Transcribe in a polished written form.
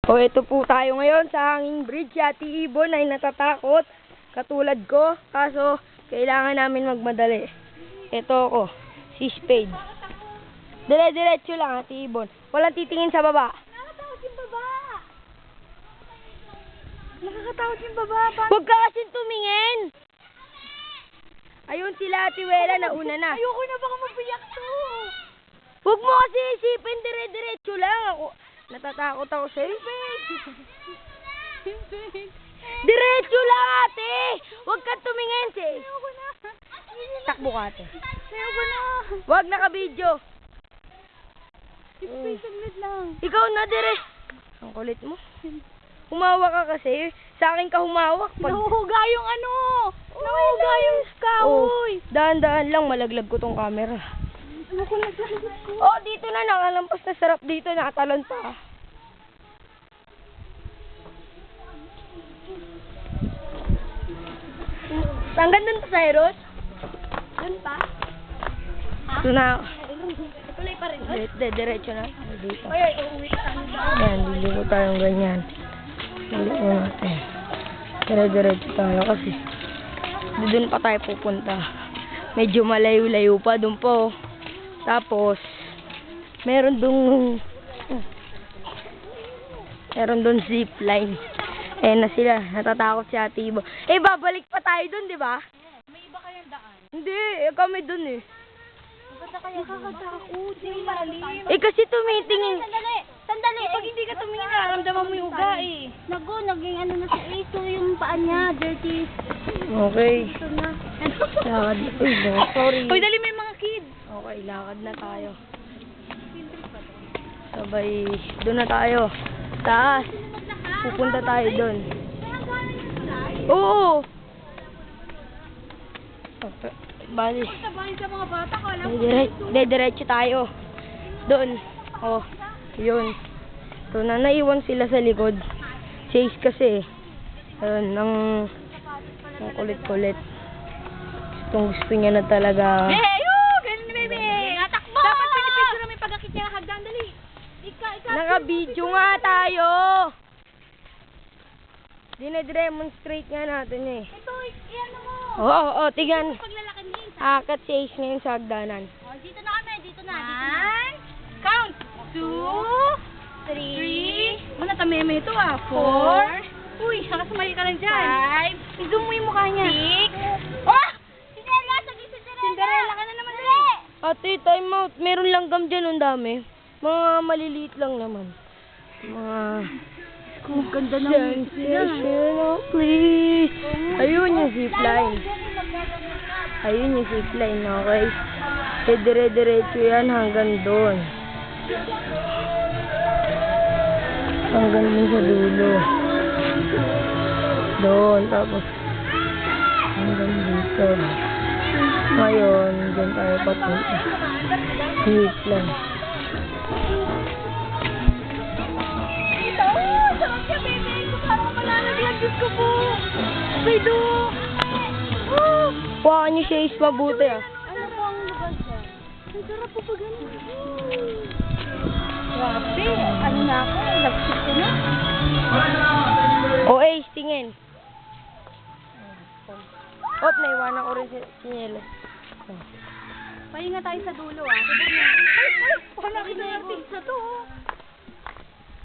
O, ito po tayo ngayon sa hanging bridge. Si Ate Ibon ay natatakot, katulad ko. Kaso, kailangan namin magmadali. Ito ako, si Spade. Dire-diretso lang, Ate Ibon. Walang titingin sa baba. Nakakatakot yung baba. Nakakatakot yung baba. Huwag ka kasing tumingin! Ayun sila, Ate Wela, nauna na. Ayoko na, baka mabiyak to. Huwag mo kasi isipin, dire-diretso lang. Ako, natatakot ako sa'yo. Diretso lang, ate! Huwag ka tumingin, sis. Ayoko na. Takbo ka, ate. Ayoko na. Huwag naka-video. Saglit lang. Ikaw na, dire. Ang kulit mo. Humawak ka kasi. Sa akin ka humawak. Nahuhuga yung ano. Nahuhuga yung kahoy. Dahan-dahan lang, malaglag ko tong camera. Ano ko naglalag ko? Oh, dito na, nakalampas na sarap dito, nakatalon pa. Hanggang dun pa, Cyrus? Doon pa? Ito na. Tuloy pa rin. Diretso na. Dito. Ay, uuwi ka. Ayan, liliko tayong ganyan. Liliko natin. Diretso tayo kasi doon pa tayo pupunta. Medyo malayo-layo pa doon po. Tapos meron doon zip line. Ayan na sila, natatakot si Ate Ibo. Eh, babalik pa tayo doon, di ba? May iba kayang daan. Hindi, kami doon eh. Basta kaya nakakatakot. Yung malalim. Eh, kasi tumitingin. Sandali. Pag hindi ka tumingin, nararamdaman mo yung uga eh. Naging ano na si Ace, yung paa niya, dirty. Okay. Ito na. Lakad. Uy, no, sorry. Uy, dali may mga kids. Okay, lakad na tayo. Sabay, doon na tayo. Taas. Pupunta tayo doon. Oo. Okay. Bali. Sabahin sa mga bata ko, alam mo. Diretso tayo. Doon. Oh, yun. So, naiwan sila sa likod. Chase kasi. Ayun, ang kulit-kulit. Gusto niya na talaga. Ganun na, bebe! Atakbo! Dapat pinipicture namin pag-akit niya hagdan, dali. Naka-video nga tayo. Dine-demonstrate nga natin eh. Ito, ano mo? Oo, tingnan. Paglalakad niya. Akat chase ngayon sa hagdanan. Oh, dito na kami, dito na. One, count. 2, 3. Ano, tameme ito 4. Uy, nakasumali ka lang dyan. 5. I-zoom mo yung mukha niya. 6. Oh! Cinderella, saglit si Cinderella. Cinderella ka na naman dali. Ate, time out. Meron langgam dyan, ang dami. Mga maliliit lang naman. Mga... Ang ganda ng sensational, please. Ayun yung zipline. Ayun yung zipline, okay? Dire-diretso yan hanggang doon. Hanggang doon sa dulo. Doon, tapos hanggang dito. Ngayon, doon tayo papunta. Zipline. Diyos ko po! Pwede! Huwakan niyo siya is mabuti ah. Ano po ang lugar dyan? Ang sarap po pag ganun. Grabe! Ano na ako? Nag-sit ko na. O Ace, tingin. Op, naiwanan ko rin si Nieles. Pahinga tayo sa dulo ah. Ay! Wala kita yung pizza to oh.